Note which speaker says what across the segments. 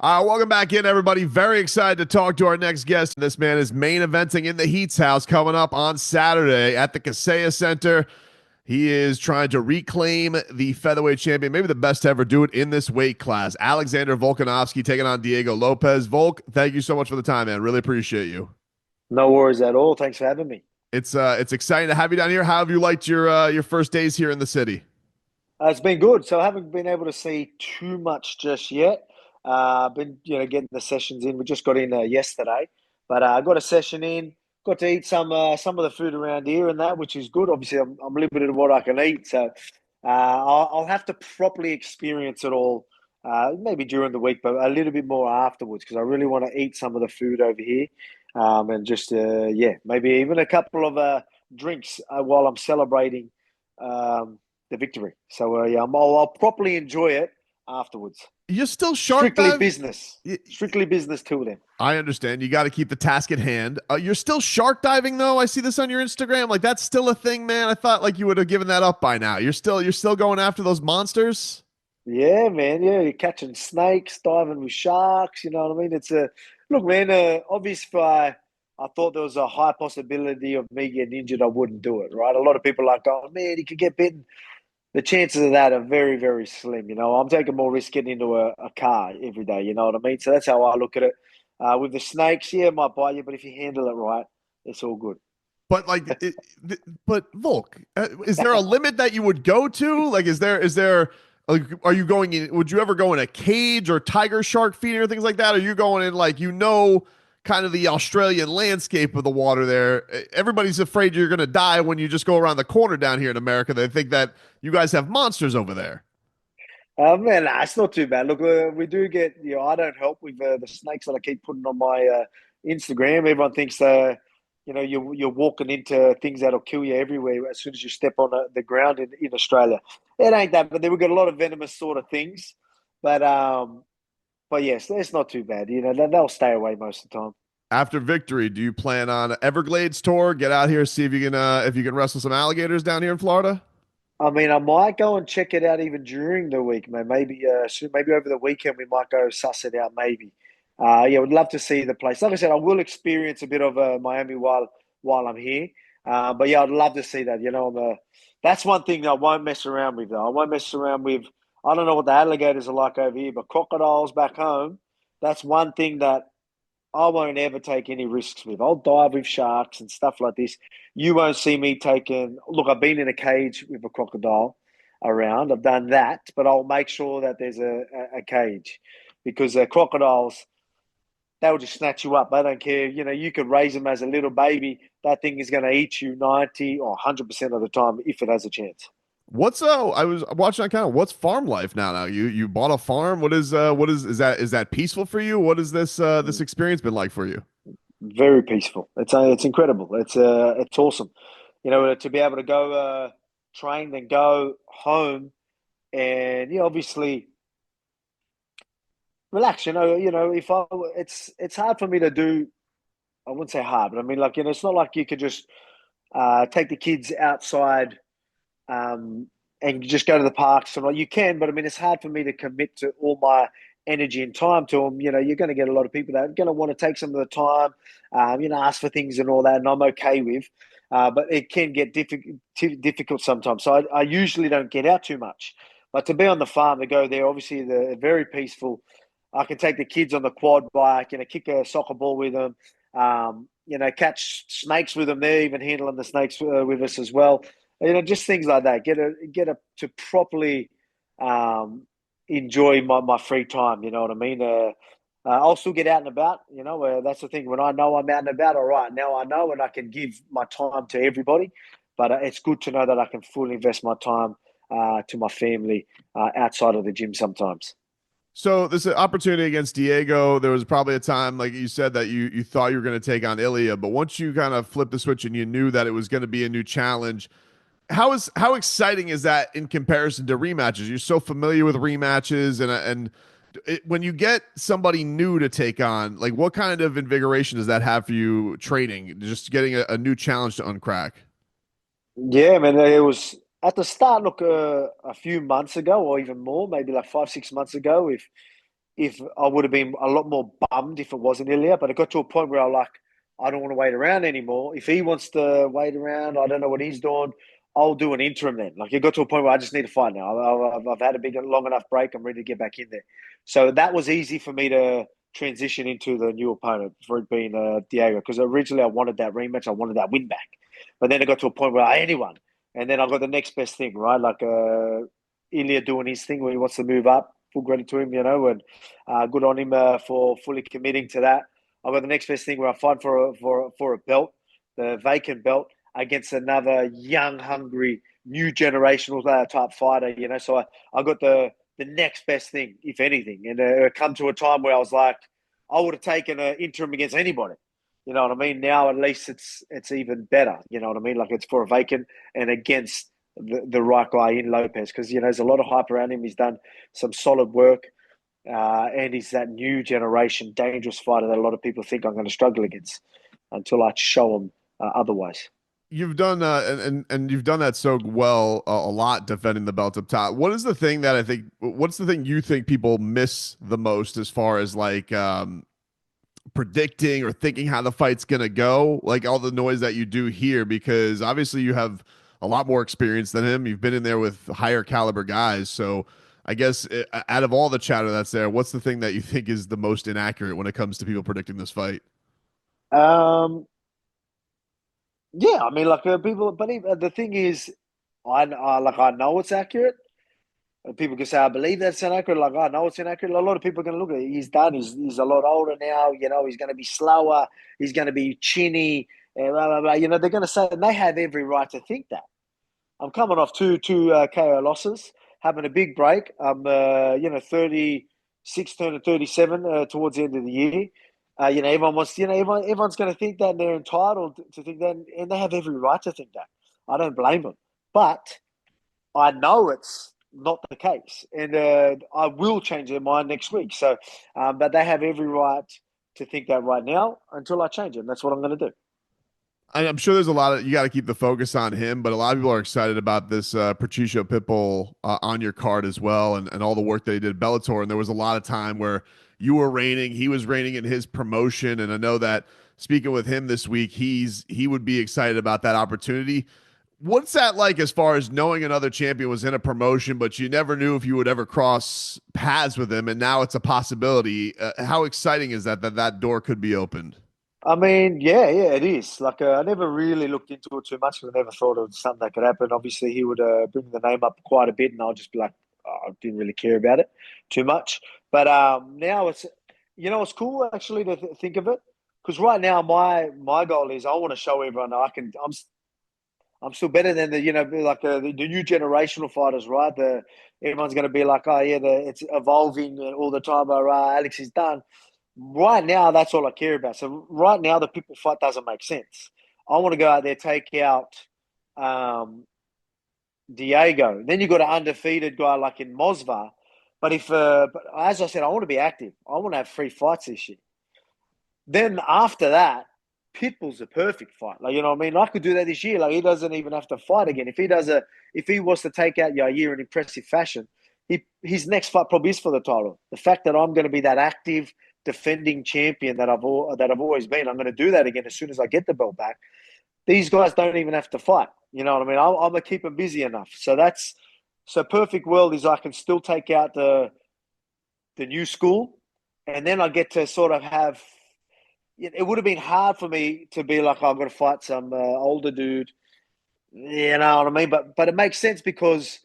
Speaker 1: Welcome back in, everybody. Very excited to talk to our next guest. This man is main eventing in the Heat's house coming up on Saturday at the Kaseya Center. He is trying to reclaim the featherweight champion, maybe the best to ever do it in this weight class. Alexander Volkanovski taking on Diego Lopes. Volk, thank you so much for the time, man. Really appreciate you.
Speaker 2: No worries at all. Thanks for having me.
Speaker 1: It's exciting to have you down here. How have you liked your first days here in the city?
Speaker 2: It's been good. So I haven't been able to see too much just yet. Been getting the sessions in. We just got in yesterday, but I got a session in. Got to eat some of the food around here and that, which is good. Obviously, I'm limited in what I can eat, so I'll have to properly experience it all. Maybe during the week, but a little bit more afterwards because I really want to eat some of the food over here, and just maybe even a couple of drinks while I'm celebrating. The victory. So I'll properly enjoy it afterwards.
Speaker 1: You're still shark
Speaker 2: Strictly
Speaker 1: dive?
Speaker 2: business. Strictly business till then.
Speaker 1: I understand. You got to keep the task at hand. You're still shark diving though. I see this on your Instagram. Like that's still a thing, man. I thought like you would have given that up by now. You're still going after those monsters.
Speaker 2: Yeah, man. Yeah, you're catching snakes, diving with sharks. You know what I mean? It's a look, man. Obviously, I thought there was a high possibility of me getting injured. I wouldn't do it. Right? A lot of people are like, oh man, he could get bitten. The chances of that are very, very slim. I'm taking more risk getting into a car every day. You know what I mean? So that's how I look at it. With the snakes, yeah, it might bite you, but if you handle it right, it's all good.
Speaker 1: But but Volk, is there a limit that you would go to? Like, is there like, are you going in? Would you ever go in a cage or tiger shark feeding or things like that? Are you going in like kind of the Australian landscape of the water there? Everybody's afraid you're going to die when you just go around the corner down here in America. They think that you guys have monsters over there.
Speaker 2: Man, nah, it's not too bad. Look, we do get, I don't help with the snakes that I keep putting on my Instagram. Everyone thinks, you're walking into things that'll kill you everywhere as soon as you step on the ground in Australia. It ain't that, but then we've got a lot of venomous sort of things. But but yes, it's not too bad. They'll stay away most of the time.
Speaker 1: After victory, do you plan on an Everglades tour? Get out here, see if you can wrestle some alligators down here in Florida.
Speaker 2: I mean, I might go and check it out even during the week, man. Maybe maybe over the weekend we might go suss it out. Maybe. Yeah, would love to see the place. Like I said, I will experience a bit of Miami while I'm here. But yeah, I'd love to see that. That's one thing that I won't mess around with. Though I won't mess around with. I don't know what the alligators are like over here, but crocodiles back home. That's one thing that I won't ever take any risks with. I'll dive with sharks and stuff like this. You won't see me taking. Look, I've been in a cage with a crocodile around. I've done that, but I'll make sure that there's a cage because crocodiles, they'll just snatch you up. They don't care. You could raise them as a little baby. That thing is going to eat you 90 or 100% of the time if it has a chance.
Speaker 1: I was watching that kind of what's farm life now. You bought a farm. Is that peaceful for you? What has this experience been like for you?
Speaker 2: Very peaceful. It's incredible. It's awesome. To be able to go train, then go home, and obviously relax. If it's hard for me to do. I wouldn't say hard, but I mean, like it's not like you could just take the kids outside and just go to the parks. And you can, but I mean, it's hard for me to commit to all my energy and time to them. You're going to get a lot of people that are going to want to take some of the time, ask for things and all that, and I'm okay with. But it can get difficult sometimes. So I usually don't get out too much. But to be on the farm, to go there, obviously they're very peaceful. I can take the kids on the quad bike, kick a soccer ball with them, catch snakes with them. They're even handling the snakes with us as well. Just things like that. To properly enjoy my free time. You know what I mean? I'll still get out and about. That's the thing. When I know I'm out and about, all right, now I know and I can give my time to everybody. But it's good to know that I can fully invest my time to my family outside of the gym sometimes.
Speaker 1: So this opportunity against Diego, there was probably a time, like you said, that you thought you were going to take on Ilia, but once you kind of flipped the switch and you knew that it was going to be a new challenge, how exciting is that in comparison to rematches? You're so familiar with rematches, when you get somebody new to take on, like what kind of invigoration does that have for you training? Just getting a new challenge to uncrack.
Speaker 2: Yeah, man, it was at the start. Look, a few months ago, or even more, maybe like 5, 6 months ago. if I would have been a lot more bummed if it wasn't Ilya, but it got to a point where I like, I don't want to wait around anymore. If he wants to wait around, I don't know what he's doing. I'll do an interim then. Like it got to a point where I just need to fight now. I've had a big, long enough break. I'm ready to get back in there. So that was easy for me to transition into the new opponent for it being Diego, because originally I wanted that rematch. I wanted that win back. But then it got to a point where anyone. And then I got the next best thing, right? Like Ilya doing his thing where he wants to move up. Full credit to him, and good on him for fully committing to that. I've got the next best thing where I fight for a belt, the vacant belt, against another young, hungry, new generational type fighter. So I got the next best thing, if anything, and it come to a time where I was like, I would have taken an interim against anybody. You know what I mean? Now at least it's even better. You know what I mean? Like it's for a vacant and against the right guy in Lopes, because there's a lot of hype around him. He's done some solid work, and he's that new generation dangerous fighter that a lot of people think I'm going to struggle against until I show them otherwise.
Speaker 1: You've done and you've done that so well a lot defending the belt up top. What is the thing that I think? What's the thing you think people miss the most as far as like predicting or thinking how the fight's gonna go? Like all the noise that you do here, because obviously you have a lot more experience than him. You've been in there with higher caliber guys, so I guess out of all the chatter that's there, what's the thing that you think is the most inaccurate when it comes to people predicting this fight?
Speaker 2: Um, yeah, I mean, like people, but the thing is, I know it's accurate. People can say, I believe that's inaccurate. Like, I know it's inaccurate. A lot of people are going to look at it. He's done. He's a lot older now. He's going to be slower. He's going to be chinny. Blah, blah, blah. They're going to say, and they have every right to think that. I'm coming off two KO losses, having a big break. I'm 36, turning 37 towards the end of the year. Everyone wants. Everyone's going to think that, and they're entitled to think that, and they have every right to think that. I don't blame them, but I know it's not the case, and I will change their mind next week. So, but they have every right to think that right now until I change it. And that's what I'm going to do.
Speaker 1: I'm sure there's a lot of you got to keep the focus on him, but a lot of people are excited about this Patricio Pitbull on your card as well, and all the work that he did at Bellator. And there was a lot of time where you were reigning, he was reigning in his promotion, and I know that speaking with him this week, he would be excited about that opportunity. What's that like as far as knowing another champion was in a promotion, but you never knew if you would ever cross paths with him, and now it's a possibility? How exciting is that door could be opened?
Speaker 2: I mean, yeah, it is. Like, I never really looked into it too much because I never thought it was something that could happen. Obviously, he would bring the name up quite a bit, and I'll just be like, oh, I didn't really care about it too much. But now it's cool actually to think of it, because right now my goal is I want to show everyone that I'm still better than like the new generational fighters, right? Everyone's going to be like, oh yeah, it's evolving all the time. Alex is done. Right now, that's all I care about. So right now, the people fight doesn't make sense. I want to go out there, take out um, Diego. Then you got an undefeated guy like in Mosva. But as I said, I want to be active. I want to have 3 fights this year. Then after that, Pitbull's a perfect fight. Like, you know what I mean? I could do that this year. Like, he doesn't even have to fight again. If he was to take out Yair in impressive fashion, his next fight probably is for the title. The fact that I'm going to be that active defending champion that I've always been, I'm going to do that again as soon as I get the belt back. These guys don't even have to fight. You know what I mean? I'm going to keep them busy enough. So perfect world is I can still take out the new school, and then I get to sort of have. It would have been hard for me to be like, oh, I'm going to fight some older dude. You know what I mean? But it makes sense because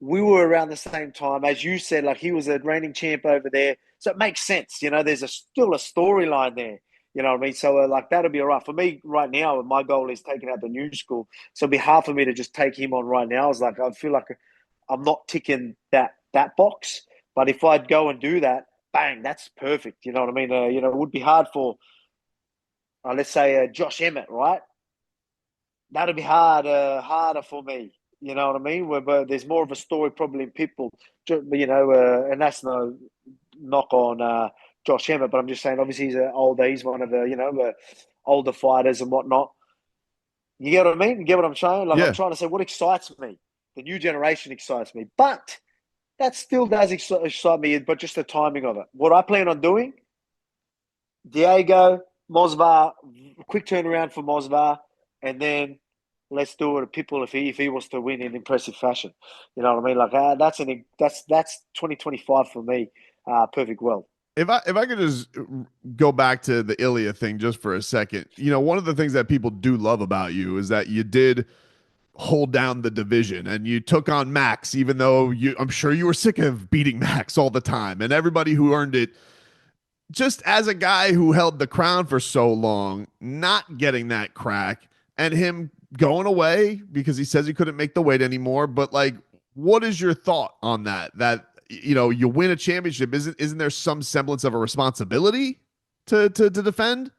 Speaker 2: we were around the same time. As you said, like he was a reigning champ over there. So it makes sense. There's still a storyline there. You know what I mean? So like that'll be all right. For me right now, my goal is taking out the new school. So it'd be hard for me to just take him on right now. It's like I feel like I'm not ticking that box. But if I'd go and do that, bang, that's perfect. You know what I mean? it would be hard for let's say Josh Emmett, right? That'd be harder for me. You know what I mean? But there's more of a story probably in Pitbull, and that's no knock on Josh Emmett, but I'm just saying, obviously he's older. He's one of the older fighters and whatnot. You get what I mean? You get what I'm saying? Like I'm
Speaker 1: Yeah.
Speaker 2: trying to say, what excites me? The new generation excites me, but that still does excite me, but just the timing of it. What I plan on doing, Diego, Mosvar, quick turnaround for Mosvar, and then let's do it. People, if he was to win in impressive fashion, you know what I mean. Like that's 2025 for me. Perfect world.
Speaker 1: If I could just go back to the Ilia thing just for a second, one of the things that people do love about you is that you did hold down the division and you took on Max, even though I'm sure you were sick of beating Max all the time, and everybody who earned it. Just as a guy who held the crown for so long, not getting that crack and him going away because he says he couldn't make the weight anymore. But like, what is your thought on that? That you win a championship, isn't there some semblance of a responsibility to defend?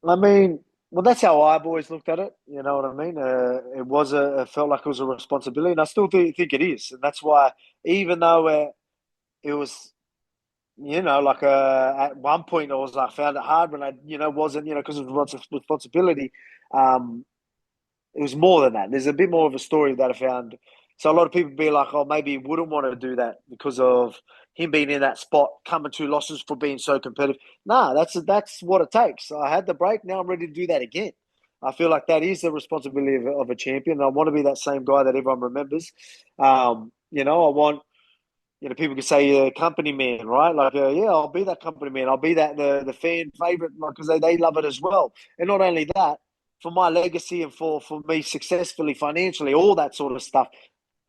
Speaker 2: I mean, well, that's how I've always looked at it. You know what I mean? It felt like it was a responsibility, and I still think it is. And that's why, even though it was, like at one point I was like found it hard when I, wasn't, because of responsibility. Um, it was more than that. There's a bit more of a story that I found. So a lot of people be like, oh, maybe he wouldn't want to do that because of him being in that spot, coming to losses for being so competitive. Nah, that's what it takes. I had the break. Now I'm ready to do that again. I feel like that is the responsibility of a champion. I want to be that same guy that everyone remembers. I want, people can say company man, right? Like, yeah, I'll be that company man. I'll be that the fan favorite because they love it as well. And not only that, for my legacy and for me successfully financially, all that sort of stuff,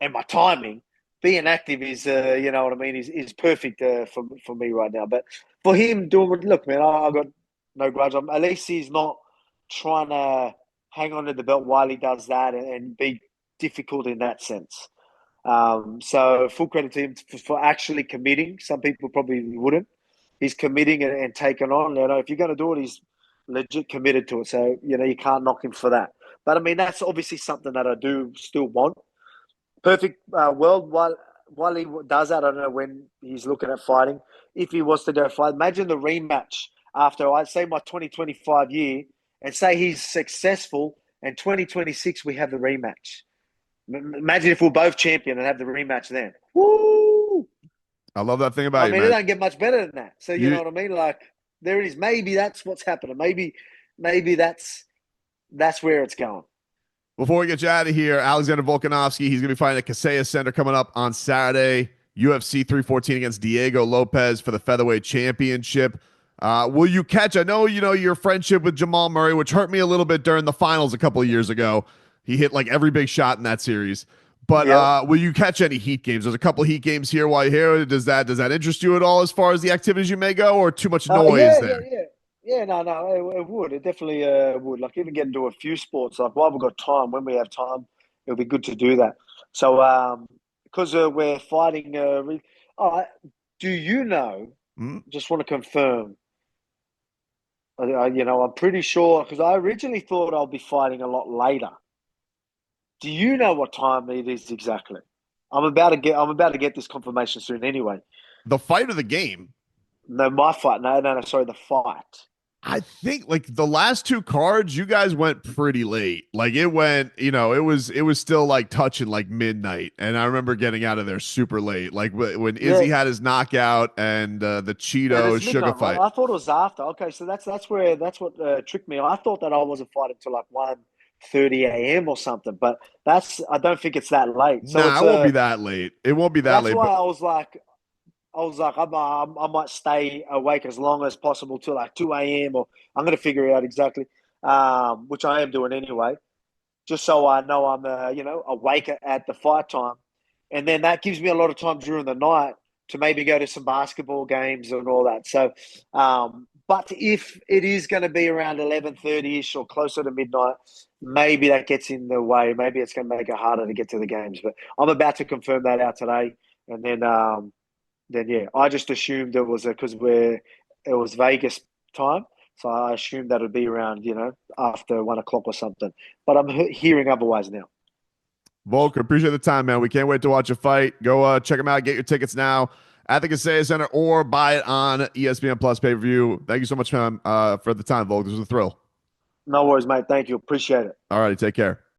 Speaker 2: and my timing, being active is, you know what I mean, is perfect for me right now. But for him doing, look, man, I got no grudge. At least he's not trying to hang on to the belt while he does that and be difficult in that sense. So full credit to him for actually committing. Some people probably wouldn't. He's committing and taking on. If you're going to do it, he's legit committed to it. So, you can't knock him for that. But I mean, that's obviously something that I do still want. Perfect world. While he does that, I don't know when he's looking at fighting. If he was to go fight, imagine the rematch after I say my 2025 year, and say he's successful, and 2026 we have the rematch. Imagine if we're both champion and have the rematch then. Woo!
Speaker 1: I love that thing about
Speaker 2: I
Speaker 1: you,
Speaker 2: mean, it
Speaker 1: man.
Speaker 2: don't get much better than that. So you know
Speaker 1: You
Speaker 2: what I mean? Like there it is. Maybe that's what's happening. Maybe that's where it's going.
Speaker 1: Before we get you out of here, Alexander Volkanovski, he's going to be fighting at Kaseya Center coming up on Saturday. UFC 314 against Diego Lopes for the featherweight championship. Will you catch? I know your friendship with Jamal Murray, which hurt me a little bit during the finals a couple of years ago. He hit like every big shot in that series. But
Speaker 2: Yep.
Speaker 1: will you catch any Heat games? There's a couple of Heat games here while you're here. Does that interest you at all as far as the activities you may go, or too much noise
Speaker 2: Yeah, yeah,
Speaker 1: there?
Speaker 2: yeah. Yeah, no, it would. It definitely would. Like even get into a few sports. Like while we've got time, when we have time, it'll be good to do that. So, because we're fighting. Do you know?
Speaker 1: Hmm?
Speaker 2: Just want to confirm. I'm pretty sure because I originally thought I'll be fighting a lot later. Do you know what time it is exactly? I'm about to get this confirmation soon. Anyway,
Speaker 1: The fight of the game.
Speaker 2: no, my fight. No, no, no. Sorry, the fight.
Speaker 1: I think like the last two cards, you guys went pretty late. Like it went, it was still like touching like midnight, and I remember getting out of there super late. Like when
Speaker 2: Yeah,
Speaker 1: Izzy had his knockout and the
Speaker 2: it
Speaker 1: Cheeto
Speaker 2: is
Speaker 1: sugar
Speaker 2: midnight, right?
Speaker 1: fight.
Speaker 2: I thought it was after. Okay, so that's what tricked me. I thought that I wasn't fighting till like 1:30 a.m. or something, but I don't think it's that late. So
Speaker 1: Nah,
Speaker 2: it's
Speaker 1: it won't be that late. It won't be that
Speaker 2: that's
Speaker 1: late.
Speaker 2: why
Speaker 1: But
Speaker 2: I was like, I might stay awake as long as possible till like 2 a.m. or I'm gonna figure it out exactly, which I am doing anyway, just so I know I'm awake at the fight time, and then that gives me a lot of time during the night to maybe go to some basketball games and all that. So, but if it is going to be around 11:30 ish or closer to midnight, maybe that gets in the way. Maybe it's going to make it harder to get to the games. But I'm about to confirm that out today, and then yeah, I just assumed it was because it was Vegas time, so I assumed that it'd be around after 1 o'clock or something. But I'm hearing otherwise now.
Speaker 1: Volk, appreciate the time, man. We can't wait to watch a fight. Go check them out. Get your tickets now at the Kaseya Center or buy it on ESPN Plus pay per view. Thank you so much, man, for the time, Volk. This was a thrill.
Speaker 2: No worries, mate. Thank you. Appreciate it.
Speaker 1: All righty, take care.